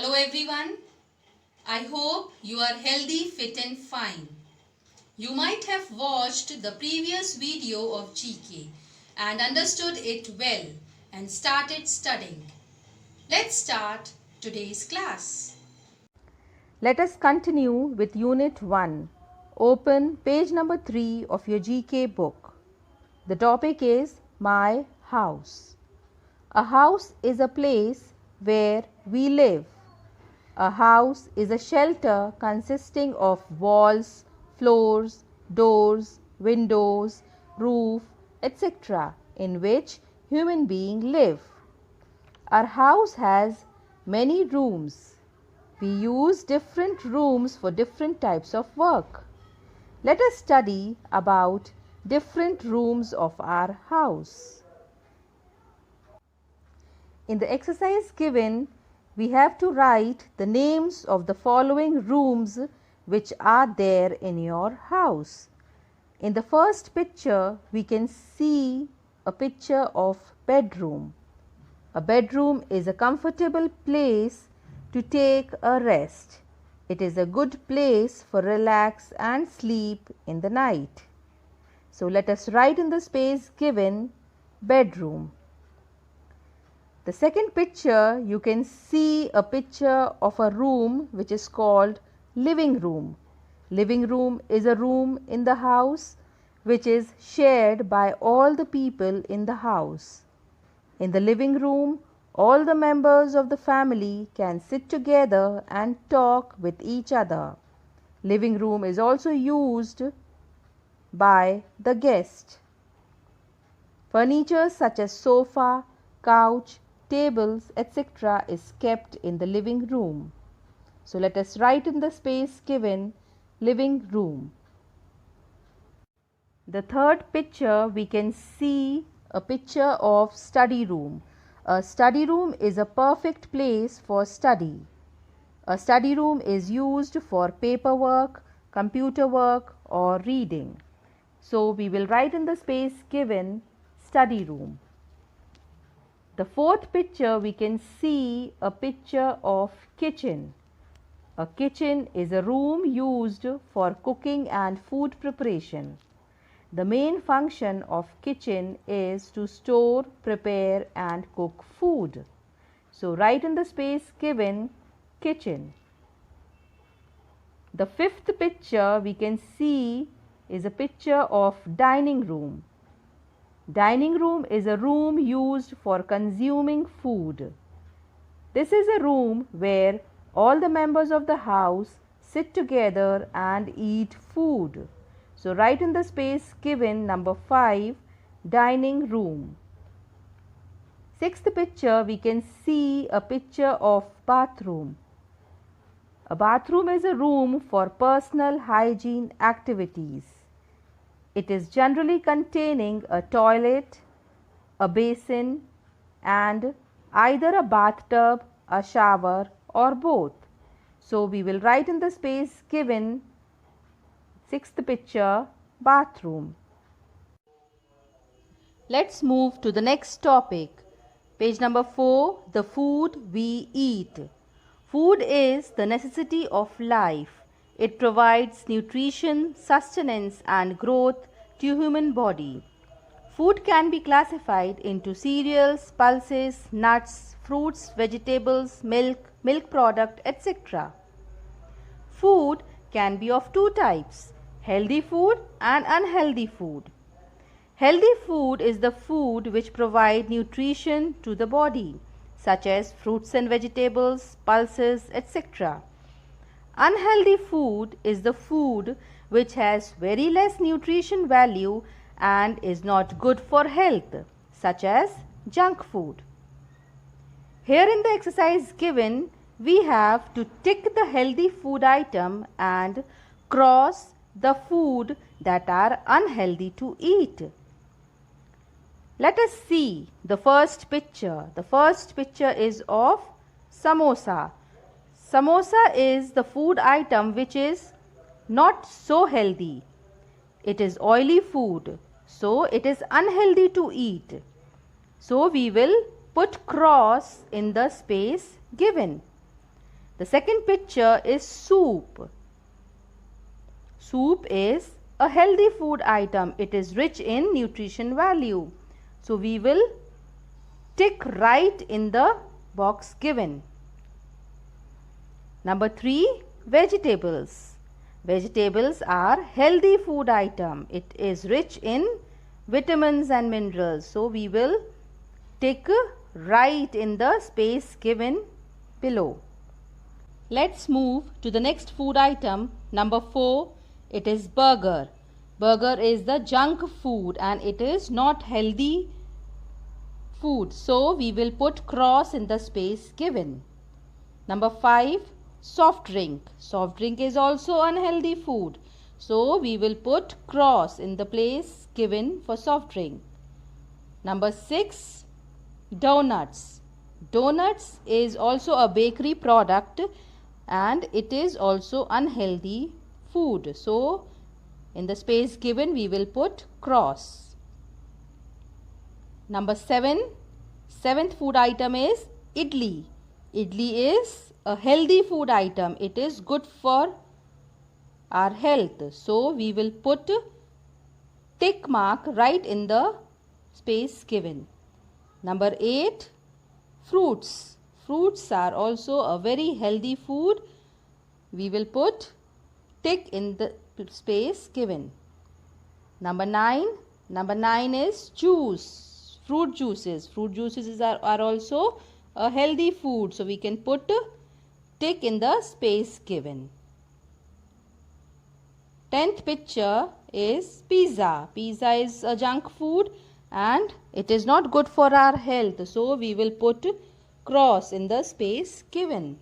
Hello everyone. I hope you are healthy, fit and fine. You might have watched the previous video of GK and understood it well and started studying. Let's start today's class. Let us continue with Unit 1. Open page number 3 of your GK book. The topic is My House. A house is a place where we live. A house is a shelter consisting of walls, floors, doors, windows, roof, etc., in which human beings live. Our house has many rooms. We use different rooms for different types of work. Let us study about different rooms of our house. In the exercise given, we have to write the names of the following rooms which are there in your house. In the first picture, we can see a picture of bedroom. A bedroom is a comfortable place to take a rest. It is a good place for relax and sleep in the night. So let us write in the space given bedroom. The second picture, you can see a picture of a room which is called living room. Living room is a room in the house which is shared by all the people in the house. In the living room, all the members of the family can sit together and talk with each other. Living room is also used by the guest. Furniture such as sofa, couch, tables, etc. is kept in the living room. So let us write in the space given living room. The third picture, we can see a picture of study room. A study room is a perfect place for study. A study room is used for paperwork, computer work or reading. So we will write in the space given study room. The fourth picture, we can see a picture of kitchen. A kitchen is a room used for cooking and food preparation. The main function of kitchen is to store, prepare and cook food. So write in the space given kitchen. The fifth picture we can see is a picture of dining room. Dining room is a room used for consuming food. This is a room where all the members of the house sit together and eat food. So write in the space given number 5, dining room. Sixth picture, we can see a picture of bathroom. A bathroom is a room for personal hygiene activities. It is generally containing a toilet, a basin and either a bathtub, a shower or both. So we will write in the space given sixth picture bathroom. Let's move to the next topic. Page number 4, the food we eat. Food is the necessity of life. It provides nutrition, sustenance and growth to human body. Food can be classified into cereals, pulses, nuts, fruits, vegetables, milk product, etc. Food can be of two types, healthy food and unhealthy food. Healthy food is the food which provide nutrition to the body, such as fruits and vegetables, pulses, etc. Unhealthy food is the food which has very less nutrition value and is not good for health, such as junk food. Here in the exercise given, we have to tick the healthy food item and cross the food that are unhealthy to eat. Let us see the first picture. The first picture is of samosa. Samosa is the food item which is not so healthy. It is oily food, so it is unhealthy to eat. So we will put cross in the space given. The second picture is soup. Soup is a healthy food item. It is rich in nutrition value. So we will tick right in the box given. Number 3, vegetables. Vegetables are healthy food item. It is rich in vitamins and minerals. So we will tick right in the space given below. Let's move to the next food item. Number 4, it is burger. Burger is the junk food and it is not healthy food. So we will put cross in the space given. Number 5, soft drink. Soft drink is also unhealthy food. So we will put cross in the place given for soft drink. Number 6, donuts. Donuts is also a bakery product and it is also unhealthy food. So in the space given we will put cross. Number 7, seventh food item is idli. Idli is a healthy food item. It is good for our health. So we will put tick mark right in the space given. Number 8, fruits. Fruits are also a very healthy food. We will put tick in the space given. Number 9 is juice. Fruit juices. Fruit juices are also a healthy food. So we can put tick in the space given. 10th picture is pizza. Pizza is a junk food and it is not good for our health. So we will put cross in the space given.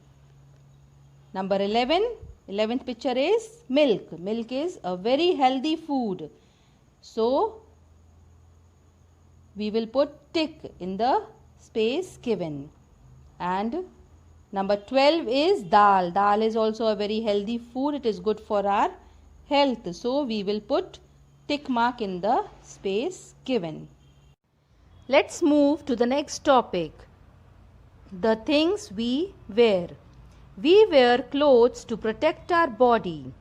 Number 11th picture is milk. Milk is a very healthy food. So we will put tick in the space given. And number 12 is dal. Dal is also a very healthy food. It is good for our health. So we will put tick mark in the space given. Let's move to the next topic. The things we wear. We wear clothes to protect our body.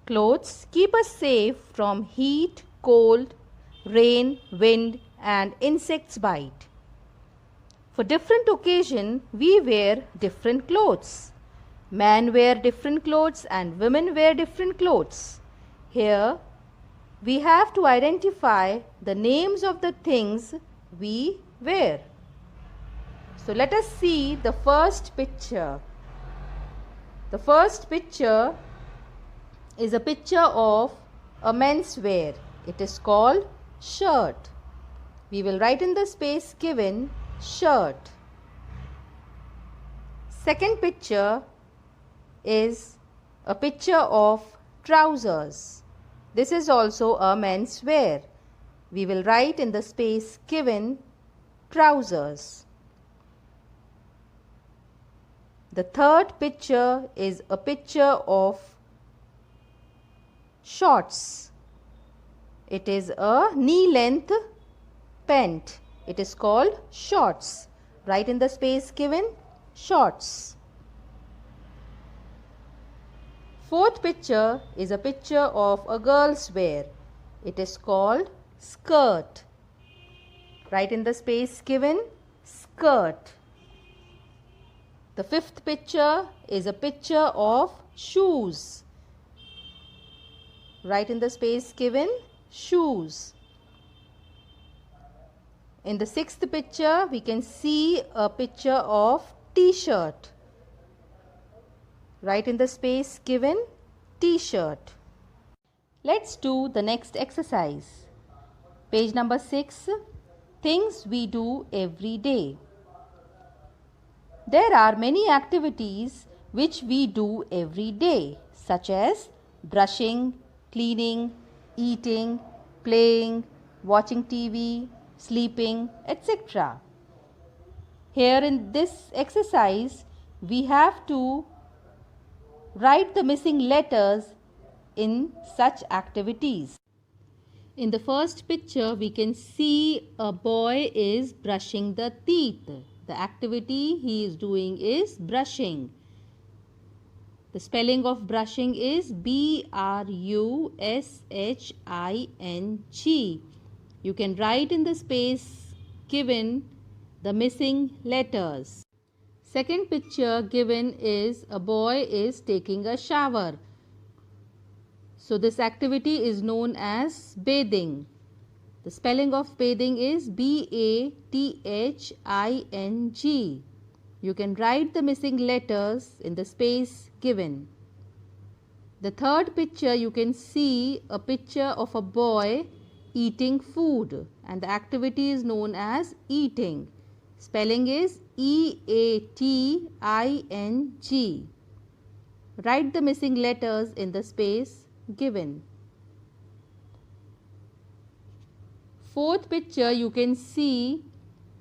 Clothes keep us safe from heat, cold, rain, wind and insects bite. For different occasion, we wear different clothes. Men wear different clothes and women wear different clothes. Here, we have to identify the names of the things we wear. So let us see the first picture. The first picture is a picture of a men's wear. It is called shirt. We will write in the space given shirt. Second picture is a picture of trousers. This is also a men's wear. We will write in the space given trousers. The third picture is a picture of shorts. It is a knee-length pant. It is called shorts. Write in the space given shorts. Fourth picture is a picture of a girl's wear. It is called skirt. Write in the space given skirt. The fifth picture is a picture of shoes. Write in the space given shoes. In the sixth picture, we can see a picture of t-shirt. Write in the space given t-shirt. Let's do the next exercise. Page number 6, things we do every day. There are many activities which we do every day, such as brushing, cleaning, eating, playing, watching TV, sleeping, etc. Here in this exercise, we have to write the missing letters in such activities. In the first picture, we can see a boy is brushing the teeth. The activity he is doing is brushing. The spelling of brushing is BRUSHING. You can write in the space given the missing letters. Second picture given is a boy is taking a shower. So this activity is known as bathing. The spelling of bathing is BATHING. You can write the missing letters in the space given. The third picture, you can see a picture of a boy eating food, and the activity is known as eating. Spelling is EATING. Write the missing letters in the space given. Fourth picture, you can see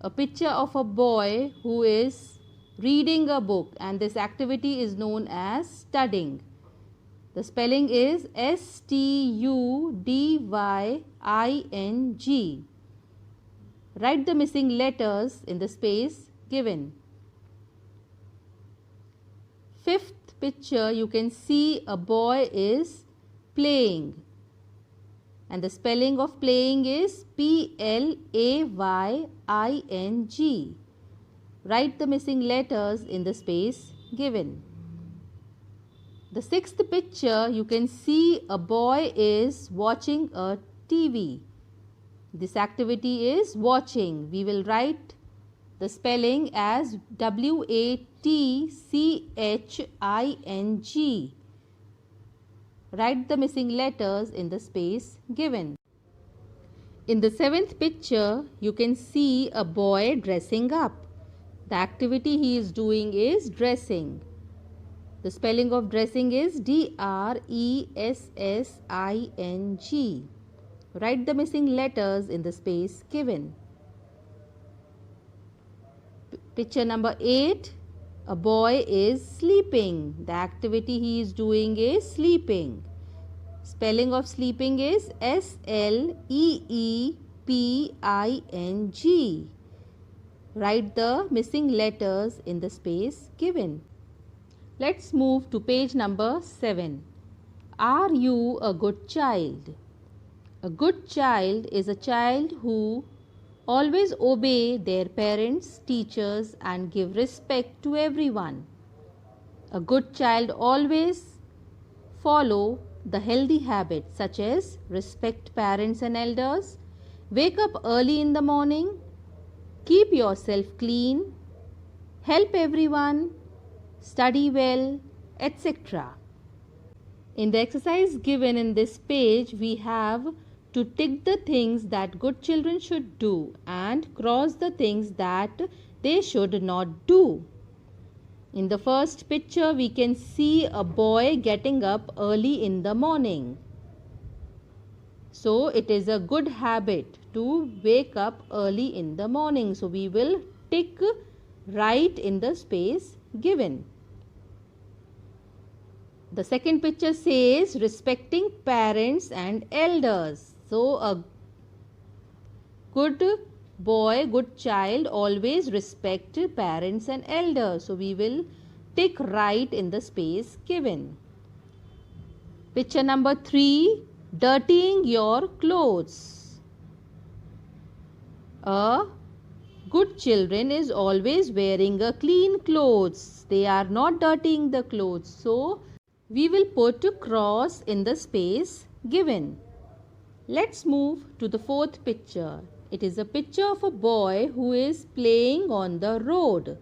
a picture of a boy who is reading a book, and this activity is known as studying. The spelling is STUDYING. Write the missing letters in the space given. Fifth picture, you can see a boy is playing, and the spelling of playing is PLAYING. Write the missing letters in the space given. The sixth picture, you can see a boy is watching a TV. This activity is watching. We will write the spelling as WATCHING. Write the missing letters in the space given. In the seventh picture, you can see a boy dressing up. The activity he is doing is dressing. The spelling of dressing is DRESSING. Write the missing letters in the space given. Picture number 8. A boy is sleeping. The activity he is doing is sleeping. Spelling of sleeping is SLEEPING. Write the missing letters in the space given. Let's move to page number 7. Are you a good child? A good child is a child who always obey their parents, teachers, and give respect to everyone. A good child always follow the healthy habits such as respect parents and elders, wake up early in the morning, keep yourself clean, help everyone, study well, etc. In the exercise given in this page, we have to tick the things that good children should do and cross the things that they should not do. In the first picture, we can see a boy getting up early in the morning. So, it is a good habit to wake up early in the morning. So, we will tick right in the space given. The second picture says respecting parents and elders. So, a good boy, good child always respect parents and elders. So, we will tick right in the space given. Picture number 3, dirtying your clothes. A good children is always wearing a clean clothes. They are not dirtying the clothes. So, we will put a cross in the space given. Let's move to the fourth picture. It is a picture of a boy who is playing on the road.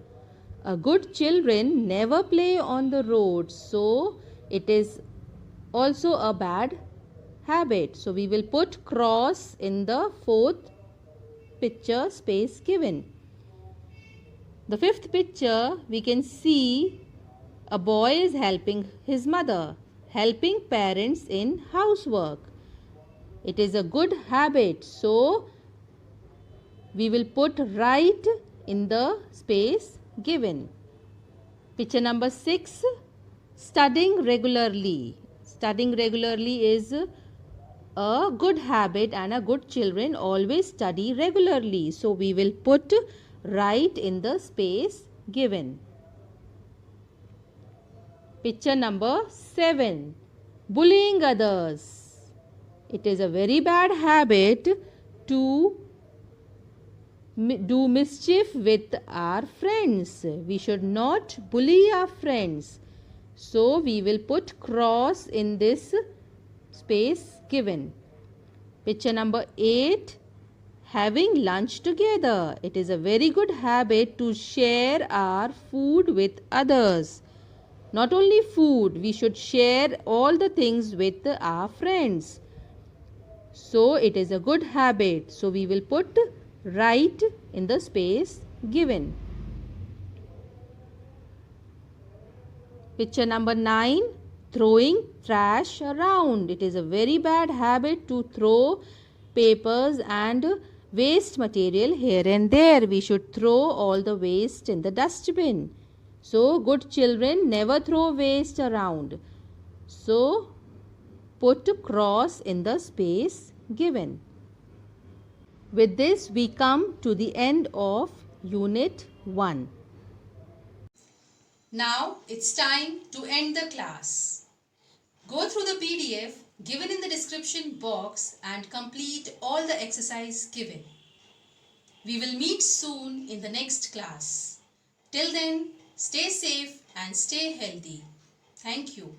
A good children never play on the road. So, it is also a bad habit. So, we will put cross in the fourth picture space given. The fifth picture, we can see a boy is helping his mother, helping parents in housework. It is a good habit. So, we will put right in the space given. Picture number 6, studying regularly. Studying regularly is a good habit and a good children always study regularly. So, we will put right in the space given. Picture number 7. Bullying others. It is a very bad habit to do mischief with our friends. We should not bully our friends. So we will put cross in this space given. Picture number 8. Having lunch together. It is a very good habit to share our food with others. Not only food, we should share all the things with our friends. So it is a good habit. So we will put right in the space given. Picture number 9. Throwing trash around. It is a very bad habit to throw papers and waste material here and there. We should throw all the waste in the dustbin. So good children never throw waste around. So put cross in the space given. With this we come to the end of Unit 1. Now it's time to end the class. Go through the PDF given in the description box and complete all the exercise given. We will meet soon in the next class. Till then, stay safe and stay healthy. Thank you.